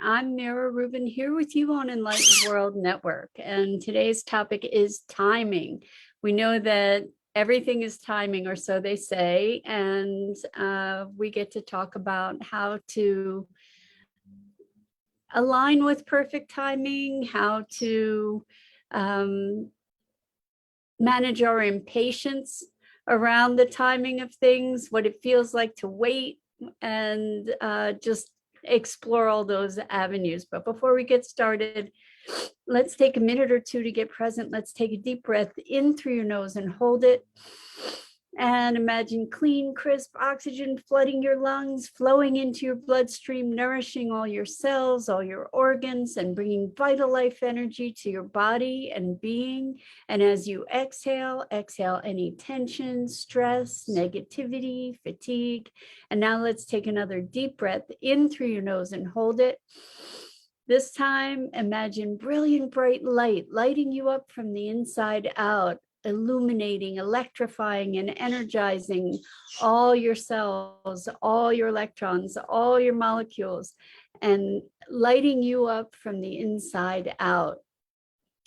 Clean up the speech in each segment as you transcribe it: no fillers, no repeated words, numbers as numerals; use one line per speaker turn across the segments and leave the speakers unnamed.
I'm Mira Rubin here with you on Enlightened World Network. And today's topic is timing. We know that everything is timing, or so they say. And we get to talk about how to align with perfect timing, how to manage our impatience around the timing of things, what it feels like to wait, and just explore all those avenues. But before we get started, let's take a minute or two to get present. Let's take a deep breath in through your nose and hold it. And imagine clean, crisp oxygen flooding your lungs, flowing into your bloodstream, nourishing all your cells, all your organs, and bringing vital life energy to your body and being. And as you exhale, exhale any tension, stress, negativity, fatigue. And now let's take another deep breath in through your nose and hold it. This time, imagine brilliant, bright light lighting you up from the inside out, illuminating, electrifying, and energizing all your cells, all your electrons, all your molecules, and lighting you up from the inside out.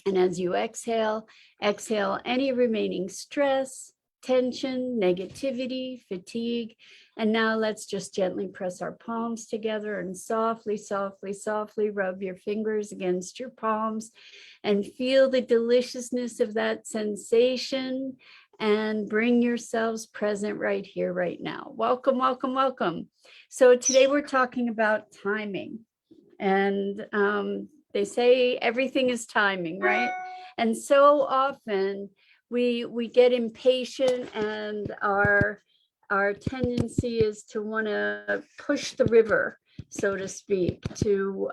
And as you exhale, exhale any remaining stress, tension, negativity, fatigue. And now let's just gently press our palms together and softly, softly, softly rub your fingers against your palms and feel the deliciousness of that sensation and bring yourselves present right here, right now. Welcome, welcome, welcome. So today we're talking about timing, and they say everything is timing, right? And so often we get impatient, and our tendency is to want to push the river, so to speak, to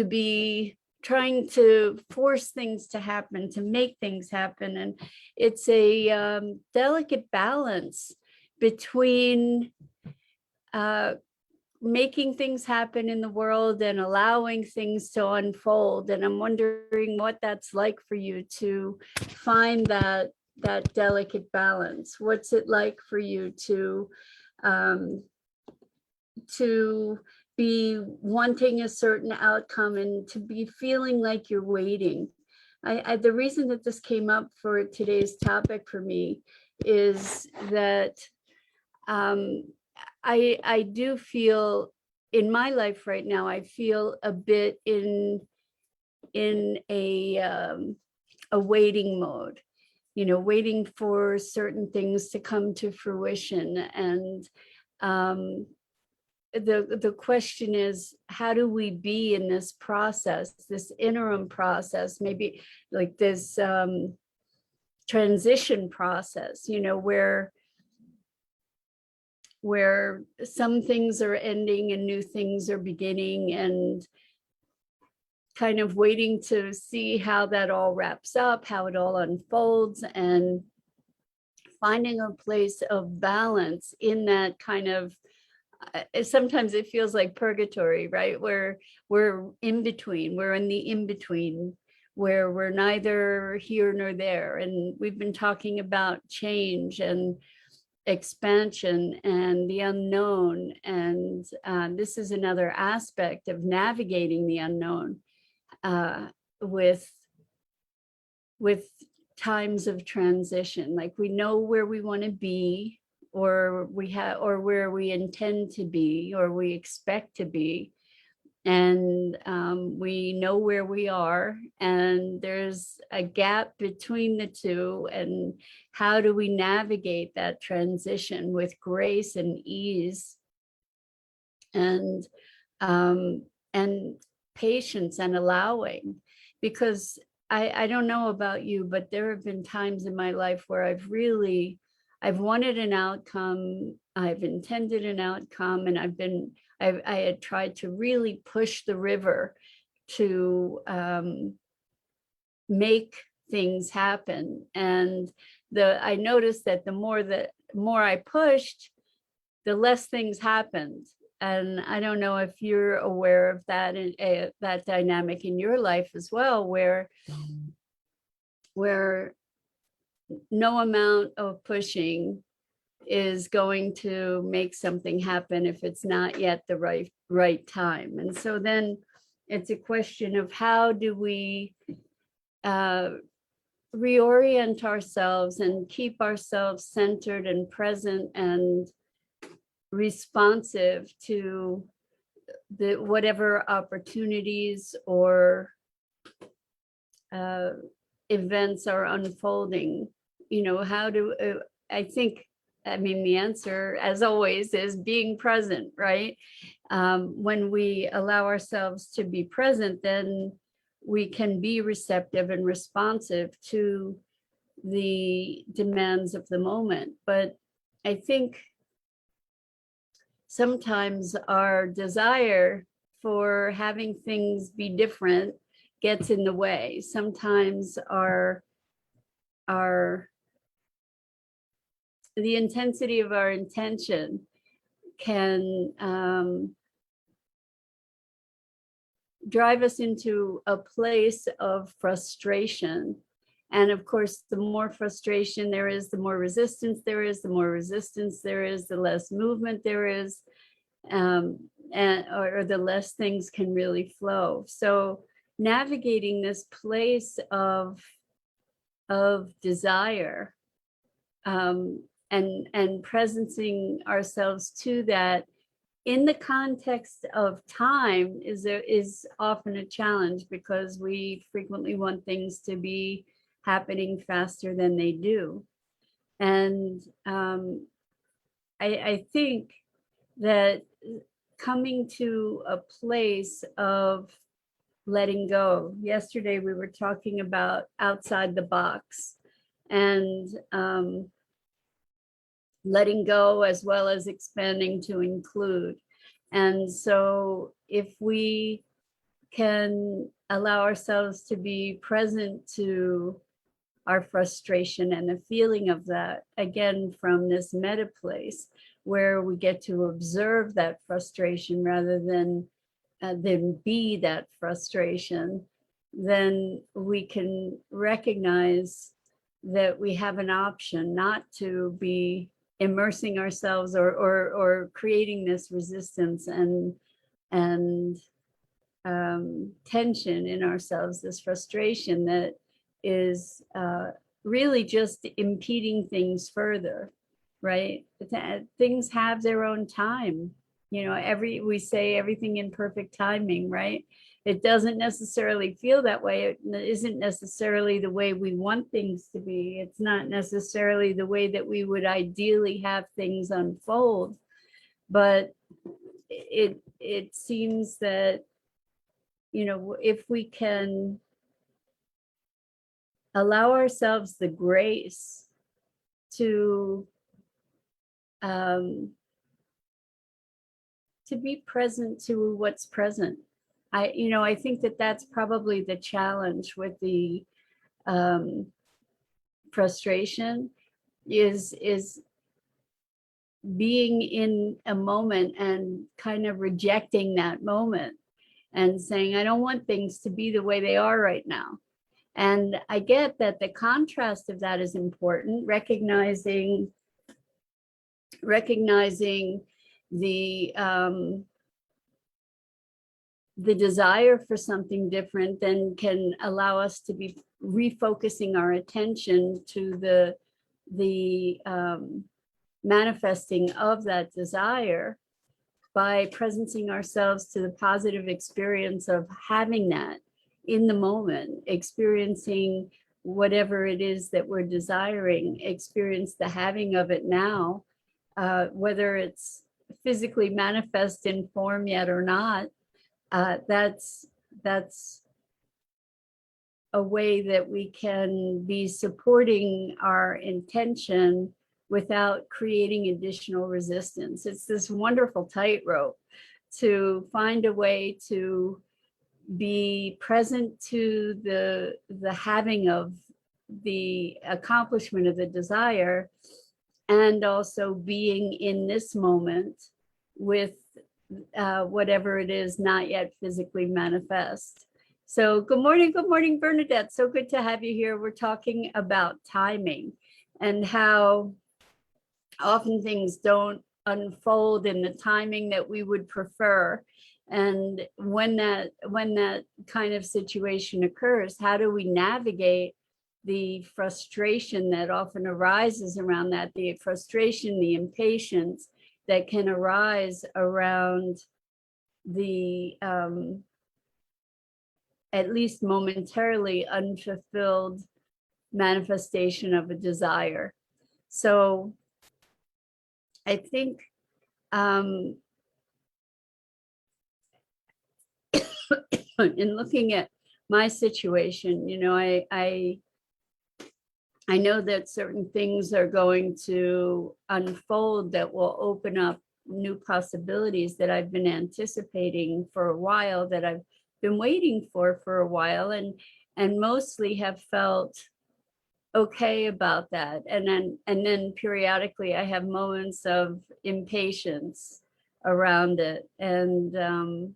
be trying to force things to happen, to make things happen. And it's a delicate balance between making things happen in the world and allowing things to unfold. And I'm wondering what that's like for you to find that delicate balance. What's it like for you to be wanting a certain outcome and to be feeling like you're waiting? The reason that this came up for today's topic for me is that I do feel in my life right now, I feel a bit in a waiting mode, waiting for certain things to come to fruition. And the question is, how do we be in this process, this interim process, maybe like this transition process, where some things are ending and new things are beginning, and kind of waiting to see how that all wraps up, how it all unfolds, and finding a place of balance in that kind of, sometimes it feels like purgatory, right? Where we're in between, we're in the in-between, where we're neither here nor there. And we've been talking about change and expansion and the unknown. And this is another aspect of navigating the unknown with times of transition. Like, we know where we want to be, or where we intend to be, or we expect to be. And we know where we are, and there's a gap between the two. And how do we navigate that transition with grace and ease, and patience and allowing? Because I don't know about you, but there have been times in my life where I've wanted an outcome, I've intended an outcome, and I had tried to really push the river to make things happen. And I noticed that the more I pushed, the less things happened. And I don't know if you're aware of that, and that dynamic in your life as well, where no amount of pushing is going to make something happen if it's not yet the right time. And so then it's a question of how do we reorient ourselves and keep ourselves centered and present and responsive to the whatever opportunities or events are unfolding. How do I mean, the answer, as always, is being present, right? When we allow ourselves to be present, then we can be receptive and responsive to the demands of the moment. But I think sometimes our desire for having things be different gets in the way. Sometimes the intensity of our intention can drive us into a place of frustration. And of course, the more frustration there is, the more resistance there is, the more resistance there is, the less movement there is, or the less things can really flow. So navigating this place of desire, and presencing ourselves to that in the context of time is often a challenge, because we frequently want things to be happening faster than they do. And I think that coming to a place of letting go. Yesterday we were talking about outside the box and letting go as well as expanding to include. And so if we can allow ourselves to be present to our frustration and the feeling of that, again, from this meta place where we get to observe that frustration rather than be that frustration, then we can recognize that we have an option not to be immersing ourselves or creating this resistance and tension in ourselves, this frustration that is really just impeding things further, right? Things have their own time. We say everything in perfect timing, right? It doesn't necessarily feel that way. It isn't necessarily the way we want things to be. It's not necessarily the way that we would ideally have things unfold. But it seems that, if we can allow ourselves the grace to be present to what's present. I think that that's probably the challenge with the frustration is being in a moment and kind of rejecting that moment and saying, I don't want things to be the way they are right now. And I get that the contrast of that is important, recognizing the desire for something different then can allow us to be refocusing our attention to the manifesting of that desire by presencing ourselves to the positive experience of having that in the moment, experiencing whatever it is that we're desiring, experience the having of it now, whether it's physically manifest in form yet or not. That's a way that we can be supporting our intention without creating additional resistance. It's this wonderful tightrope to find a way to be present to the having of the accomplishment of the desire, and also being in this moment with whatever it is not yet physically manifest. So good morning, Bernadette. So good to have you here. We're talking about timing and how often things don't unfold in the timing that we would prefer. And when that kind of situation occurs, how do we navigate the frustration that often arises around that, the frustration, the impatience that can arise around the at least momentarily unfulfilled manifestation of a desire. So I think in looking at my situation, you know, I know that certain things are going to unfold that will open up new possibilities that I've been anticipating for a while, that I've been waiting for a while, and mostly have felt okay about that. And then periodically I have moments of impatience around it, and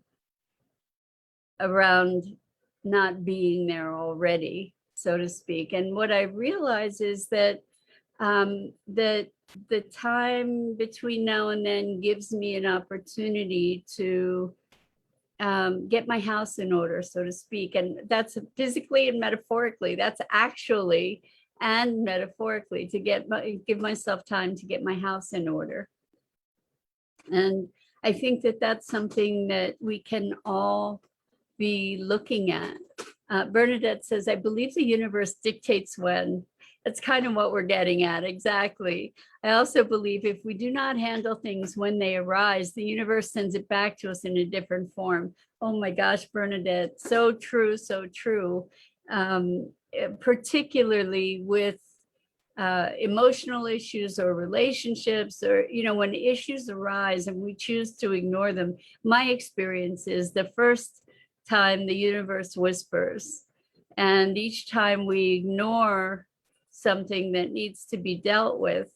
around not being there already, so to speak. And what I realize is that that the time between now and then gives me an opportunity to get my house in order, so to speak. And that's physically and metaphorically, that's actually and metaphorically, to give myself time to get my house in order. And I think that that's something that we can all be looking at. Bernadette says, I believe the universe dictates when. That's kind of what we're getting at, exactly. I also believe if we do not handle things when they arise, the universe sends it back to us in a different form. Oh my gosh, Bernadette, so true, so true. Particularly with emotional issues or relationships, or, you know, when issues arise and we choose to ignore them. My experience is the first time the universe whispers, and each time we ignore something that needs to be dealt with,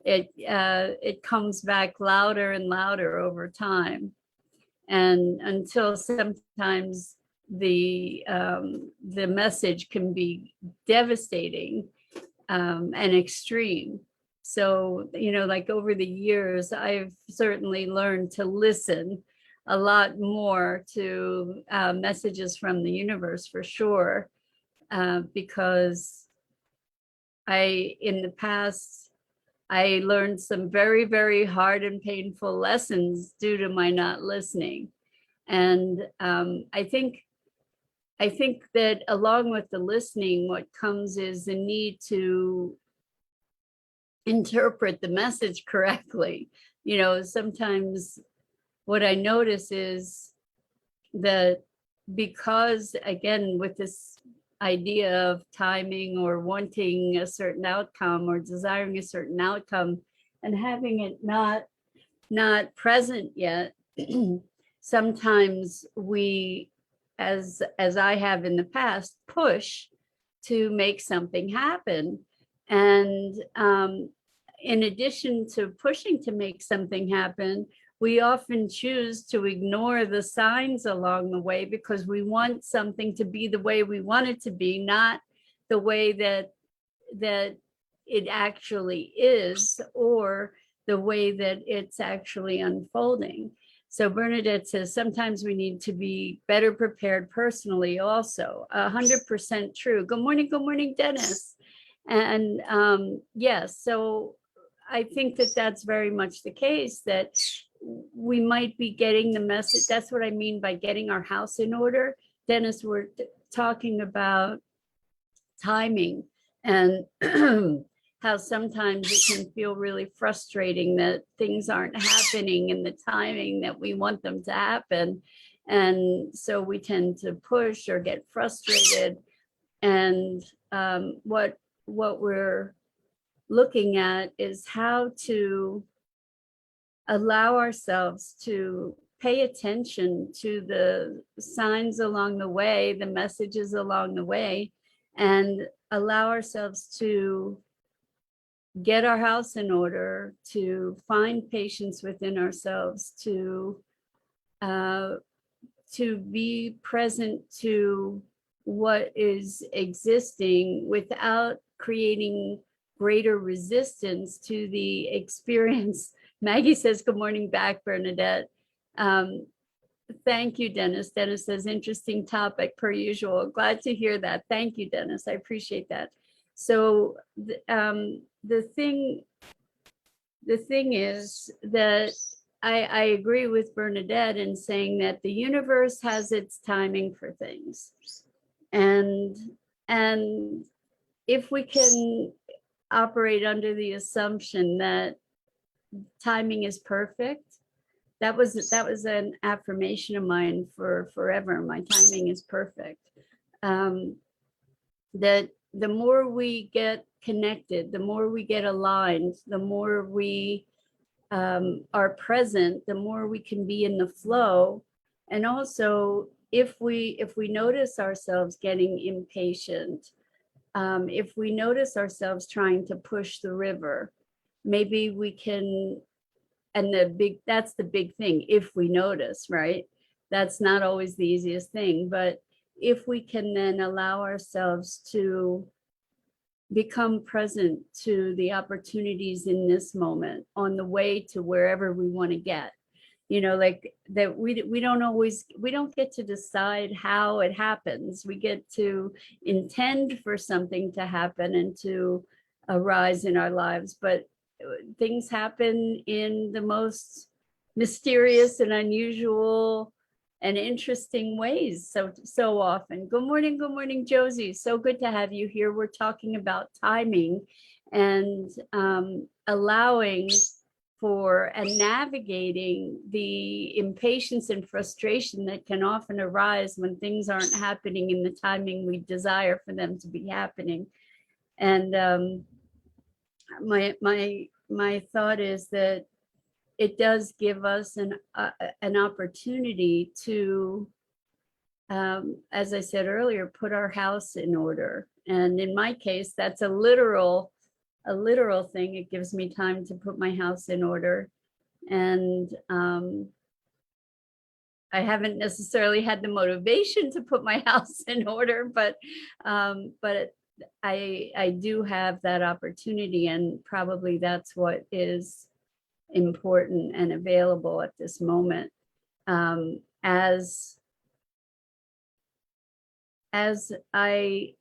it comes back louder and louder over time, and until sometimes the message can be devastating and extreme. So, you know, like over the years, I've certainly learned to listen a lot more to messages from the universe, for sure, because in the past, I learned some very, very hard and painful lessons due to my not listening. And I think that along with the listening, what comes is the need to interpret the message correctly. You know, sometimes what I notice is that, because again, with this idea of timing or wanting a certain outcome or desiring a certain outcome and having it not present yet, sometimes we, as I have in the past, push to make something happen. And in addition to pushing to make something happen, we often choose to ignore the signs along the way because we want something to be the way we want it to be, not the way that it actually is, or the way that it's actually unfolding. So Bernadette says, sometimes we need to be better prepared personally also. 100% true. Good morning, Dennis. And yes, so I think that that's very much the case, that we might be getting the message. That's what I mean by getting our house in order. Dennis, we're talking about timing, and how sometimes it can feel really frustrating that things aren't happening in the timing that we want them to happen. And so we tend to push or get frustrated. And what we're looking at is how to allow ourselves to pay attention to the signs along the way, the messages along the way, and allow ourselves to get our house in order, to find patience within ourselves, to be present to what is existing without creating greater resistance to the experience. Maggie says, good morning back, Bernadette. Thank you, Dennis. Dennis says, interesting topic per usual. Glad to hear that. Thank you, Dennis. I appreciate that. So the thing is that I agree with Bernadette in saying that the universe has its timing for things. And if we can operate under the assumption that timing is perfect, that was an affirmation of mine for forever. My timing is perfect. That the more we get connected, the more we get aligned, the more we are present, the more we can be in the flow. And also, if we notice ourselves getting impatient, if we notice ourselves trying to push the river, maybe we can, and that's the big thing, if we notice, right? That's not always the easiest thing, but if we can then allow ourselves to become present to the opportunities in this moment on the way to wherever we want to get, like that we don't get to decide how it happens. We get to intend for something to happen and to arise in our lives, but things happen in the most mysterious and unusual and interesting ways so often. Good morning, Josie. So good to have you here. We're talking about timing and allowing for and navigating the impatience and frustration that can often arise when things aren't happening in the timing we desire for them to be happening. And my thought is that it does give us an opportunity to, as I said earlier, put our house in order. And in my case, that's a literal thing. It gives me time to put my house in order. And I haven't necessarily had the motivation to put my house in order, but I do have that opportunity, and probably that's what is important and available at this moment. As I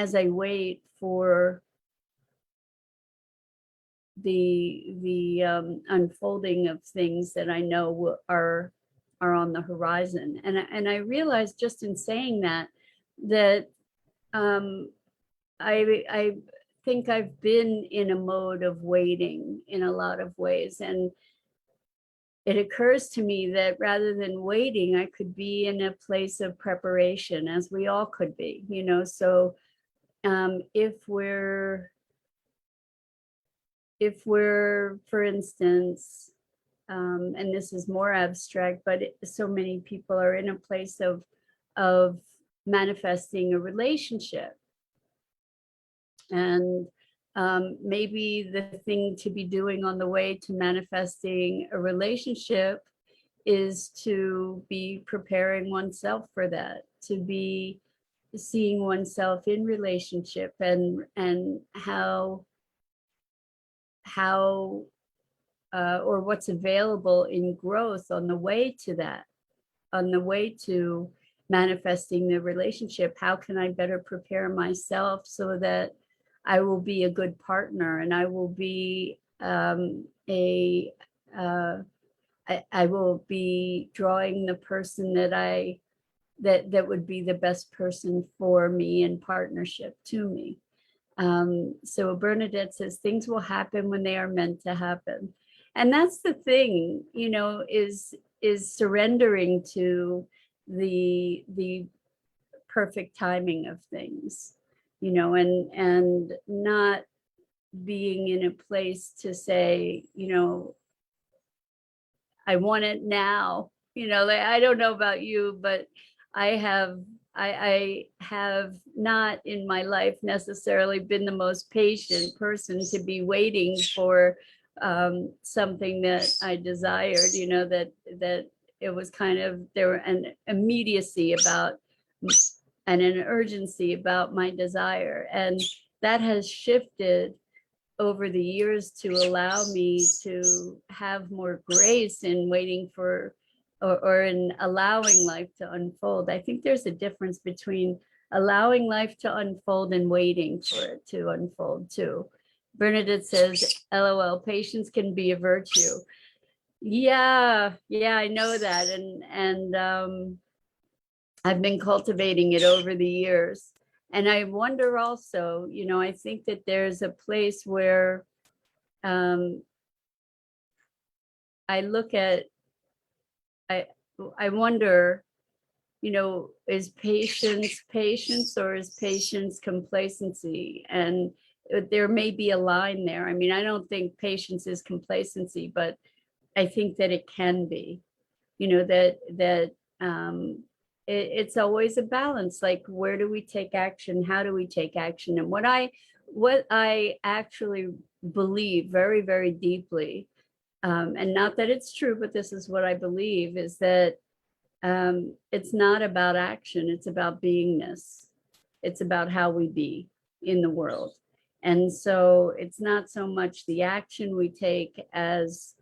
wait for the unfolding of things that I know are on the horizon, and I realized just in saying that I think I've been in a mode of waiting in a lot of ways, and it occurs to me that rather than waiting, I could be in a place of preparation, as we all could be, so if we're, for instance, and this is more abstract, but so many people are in a place of manifesting a relationship. And maybe the thing to be doing on the way to manifesting a relationship is to be preparing oneself for that, to be seeing oneself in relationship, and how or what's available in growth on the way to that, on the way to manifesting the relationship. How can I better prepare myself so that I will be a good partner, and I will be I will be drawing the person that would be the best person for me in partnership to me. So Bernadette says things will happen when they are meant to happen. And that's the thing, is surrendering to the perfect timing of things, and not being in a place to say, I want it now. Like, I don't know about you, but I have not in my life necessarily been the most patient person to be waiting for something that I desired, that it was kind of, there were an immediacy about and an urgency about my desire. And that has shifted over the years to allow me to have more grace in waiting for, or in allowing life to unfold. I think there's a difference between allowing life to unfold and waiting for it to unfold too. Bernadette says, LOL, patience can be a virtue. Yeah, I know that. And I've been cultivating it over the years. And I wonder also, I think that there's a place where I look at, I wonder, is patience or is patience complacency? And there may be a line there. I mean, I don't think patience is complacency, but I think that it can be, it's always a balance. Like, where do we take action? How do we take action? And what I actually believe very, very deeply, and not that it's true, but this is what I believe, is that it's not about action, it's about beingness. It's about how we be in the world. And so it's not so much the action we take as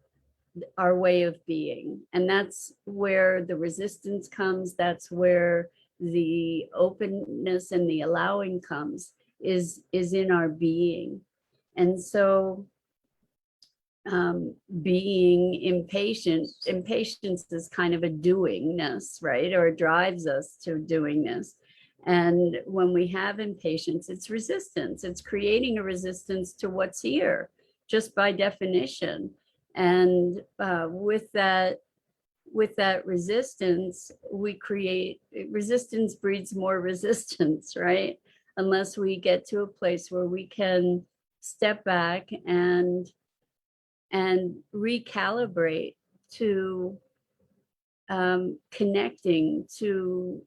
our way of being. And that's where the resistance comes. That's where the openness and the allowing comes, is in our being. And so being impatience is kind of a doingness, right? Or it drives us to doingness. And when we have impatience, it's resistance. It's creating a resistance to what's here, just by definition. And with that resistance, we create resistance breeds more resistance, right? Unless we get to a place where we can step back and recalibrate to connecting to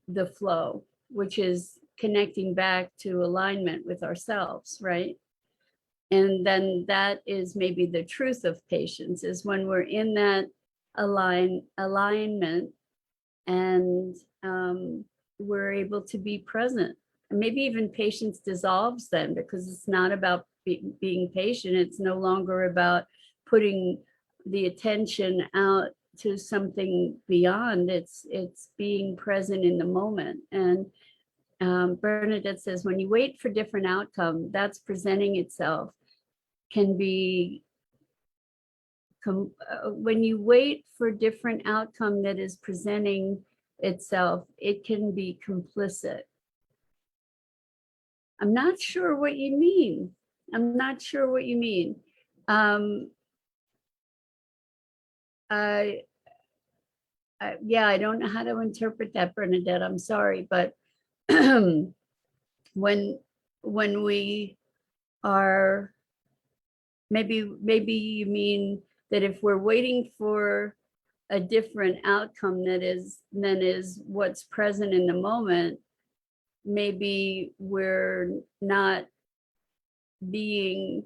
the flow, which is connecting back to alignment with ourselves, right? And then that is maybe the truth of patience, is when we're in that alignment and we're able to be present. And maybe even patience dissolves then, because it's not about being patient. It's no longer about putting the attention out to something beyond. It's being present in the moment. And Bernadette says, when you wait for different outcome that's presenting itself, can be when you wait for different outcome that is presenting itself, it can be complicit. I'm not sure what you mean. Yeah, I don't know how to interpret that, Bernadette. I'm sorry, but when we are, maybe you mean that if we're waiting for a different outcome than is what's present in the moment, maybe we're not being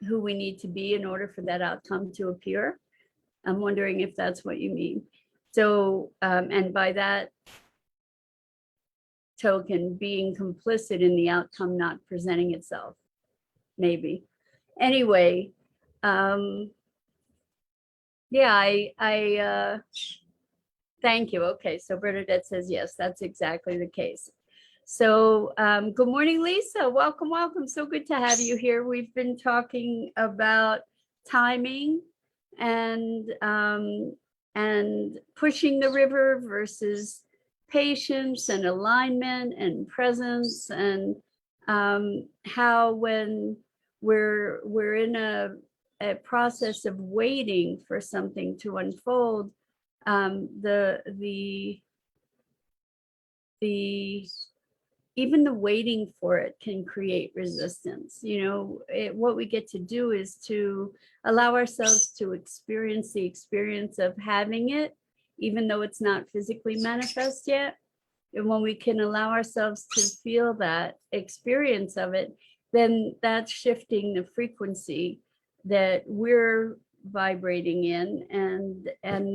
who we need to be in order for that outcome to appear. I'm wondering if that's what you mean. So, and by that token, being complicit in the outcome not presenting itself, maybe. Anyway, yeah, I thank you. Okay, so Bernadette says, yes, that's exactly the case. So good morning, Lisa. Welcome. So good to have you here. We've been talking about timing and pushing the river versus patience and alignment and presence, and how when we're in a process of waiting for something to unfold, even the waiting for it can create resistance. What we get to do is to allow ourselves to experience the experience of having it, even though it's not physically manifest yet. And when we can allow ourselves to feel that experience of it, then that's shifting the frequency that we're vibrating in, and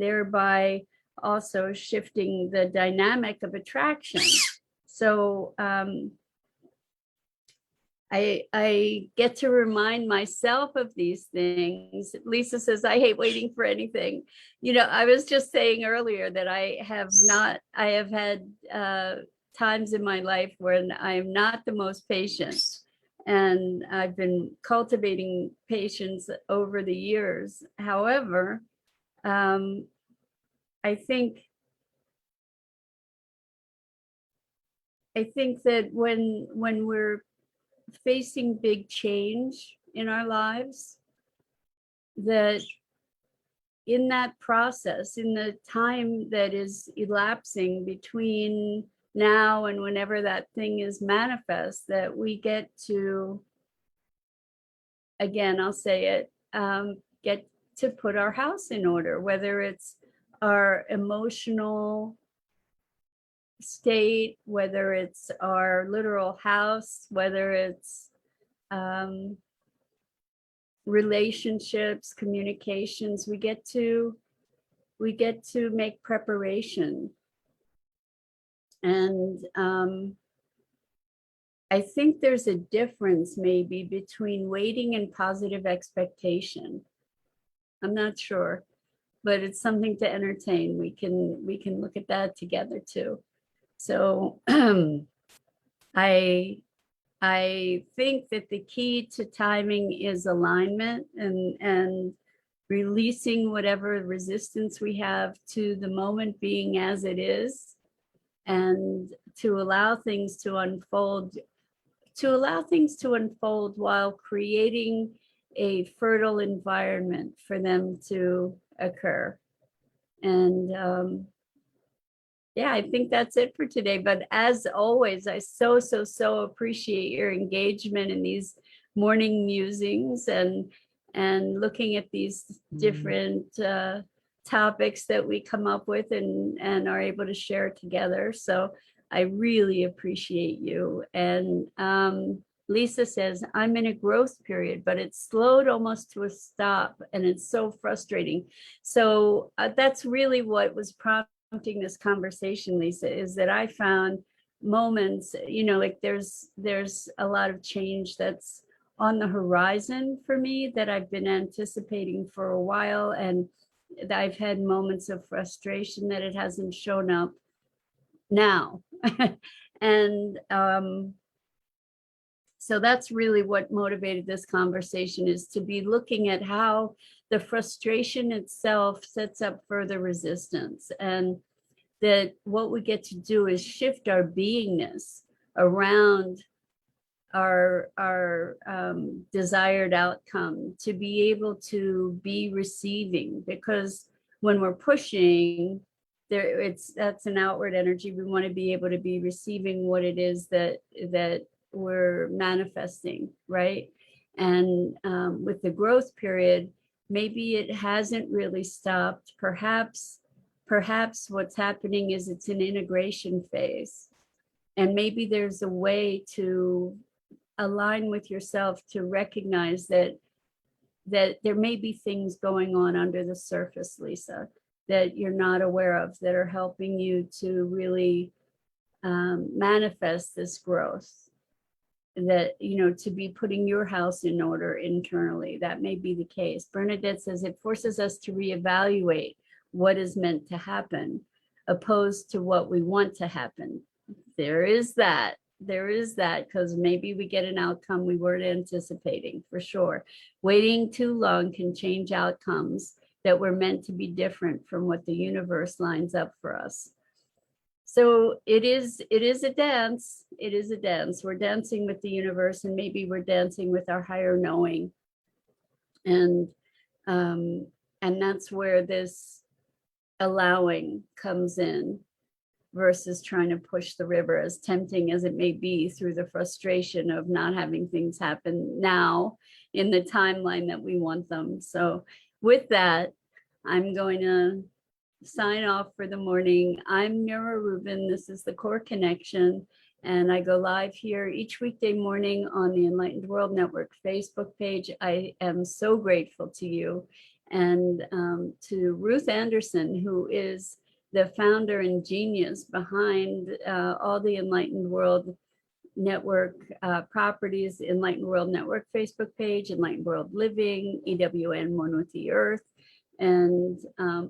thereby also shifting the dynamic of attraction. So I get to remind myself of these things. Lisa says, I hate waiting for anything. You know, I was just saying earlier that I have had times in my life when I am not the most patient. And I've been cultivating patience over the years. However, I think that when we're facing big change in our lives, that in that process, in the time that is elapsing between now and whenever that thing is manifest, that we get to, again, I'll say it, get to put our house in order, whether it's our emotional state, whether it's our literal house, whether it's relationships, communications. We get to make preparation. And I think there's a difference maybe between waiting and positive expectation. I'm not sure, but it's something to entertain. We can look at that together too. So I think that the key to timing is alignment and releasing whatever resistance we have to the moment being as it is, and to allow things to unfold while creating a fertile environment for them to occur. And yeah, I think that's it for today. But as always, I so appreciate your engagement in these morning musings and looking at these different topics that we come up with and are able to share together. So I really appreciate you. And Lisa says, I'm in a growth period, but it's slowed almost to a stop, and it's so frustrating. So that's really what was prompting this conversation, Lisa, is that I found moments, you know, like there's a lot of change that's on the horizon for me that I've been anticipating for a while, and I've had moments of frustration that it hasn't shown up now. And so that's really what motivated this conversation, is to be looking at how the frustration itself sets up further resistance, and that what we get to do is shift our beingness around our desired outcome, to be able to be receiving. Because when we're pushing, that's an outward energy. We want to be able to be receiving what it is that we're manifesting, right? And with the growth period, maybe it hasn't really stopped. Perhaps what's happening is it's an integration phase, and maybe there's a way to align with yourself to recognize that there may be things going on under the surface, Lisa, that you're not aware of, that are helping you to really manifest this growth, that, you know, to be putting your house in order internally. That may be the case. Bernadette says it forces us to reevaluate what is meant to happen, opposed to what we want to happen. There is that, because maybe we get an outcome we weren't anticipating, for sure. Waiting too long can change outcomes that were meant to be different from what the universe lines up for us. So it is a dance. It is a dance. We're dancing with the universe, and maybe we're dancing with our higher knowing. And that's where this allowing comes in, versus trying to push the river, as tempting as it may be, through the frustration of not having things happen now in the timeline that we want them. So with that, I'm going to sign off for the morning. I'm Mira Rubin. This is the Core Connection, and I go live here each weekday morning on the Enlightened World Network Facebook page. I am so grateful to you, and to Ruth Anderson, who is the founder and genius behind all the Enlightened World network properties, Enlightened World Network Facebook page, Enlightened World Living, EWN One with the Earth. And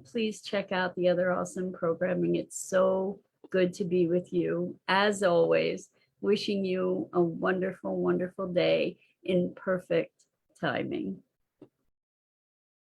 please check out the other awesome programming. It's so good to be with you. As always, wishing you a wonderful, wonderful day in perfect timing.